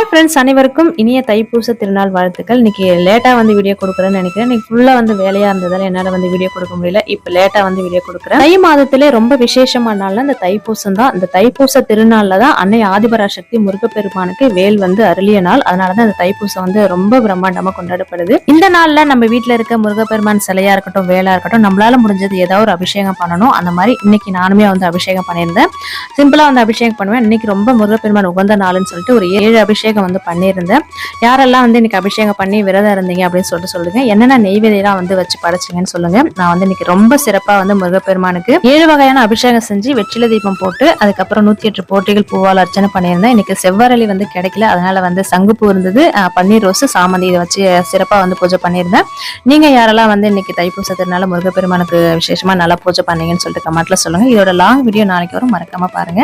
Hi friends, அனைவருக்கும் இனிய தைப்பூச திருநாள் வாழ்த்துக்கள். இன்னைக்கு லேட்டா வீடியோ கொடுக்குறேன்னு நினைக்கிறேன். இன்னைக்கு ஃபுல்லா வேலையா இருந்ததால என்னால வீடியோ கொடுக்க முடியல. இப்ப லேட்டா வீடியோ கொடுக்குறேன். தை மாதத்திலே ரொம்ப விசேஷமான நாள்ல இந்த தைப்பூசம் தான். இந்த தைப்பூச திருநாள்ல தான் அன்னை ஆதிபராசக்தி முருகப்பெருமானுக்கு வேல் அருளிய நாள். அதனாலதான் இந்த தைப்பூசம் ரொம்ப பிரம்மாண்டமா கொண்டாடப்படுது. இந்த நாள்ல நம்ம வீட்டுல இருக்க முருகப்பெருமான் சிலையா இருக்கட்டும், வேலா இருக்கட்டும், நம்மளால முடிஞ்சது ஏதாவது ஒரு அபிஷேகம் பண்ணணும். அந்த மாதிரி இன்னைக்கு நானுமே அபிஷேகம் பண்ணியிருந்தேன். சிம்பிளா அபிஷேகம் பண்ணுவேன். இன்னைக்கு ரொம்ப முருகப்பெருமான் உகந்த நாள்னு சொல்லிட்டு ஒரு 7 அபிஷேகம் பண்ணியிருந்தேன். யாரெல்லாம் இன்னைக்கு அபிஷேகம் பண்ணி விரதம் இருந்தீங்க அப்படின்னு சொல்லிட்டு சொல்லுங்க. என்னென்ன நெய்வேதியெல்லாம் வச்சு படைச்சிங்கன்னு சொல்லுங்க. நான் இன்னைக்கு ரொம்ப சிறப்பா முருகப்பெருமானுக்கு 7 வகையான அபிஷேகம் செஞ்சு வெற்றில தீபம் போட்டு அதுக்கப்புறம் 108 போட்டிகள் பூவால் அர்ச்சனை பண்ணியிருந்தேன். இன்னைக்கு செவ்வரளி கிடைக்கல. அதனால சங்குப்பூ இருந்தது, பன்னீர் ரோஸ், சாமந்தி இதை வச்சு சிறப்பா பூஜை பண்ணியிருந்தேன். நீங்க யாரெல்லாம் இன்னைக்கு தைப்பூச திருநாள் முருகப்பெருமானுக்கு விசேஷமா நல்லா பூஜை பண்ணீங்கன்னு சொல்லிட்டு கமெண்ட்ல சொல்லுங்க. இதோட லாங் வீடியோ நாளைக்கு வரும், மறக்காம பாருங்க.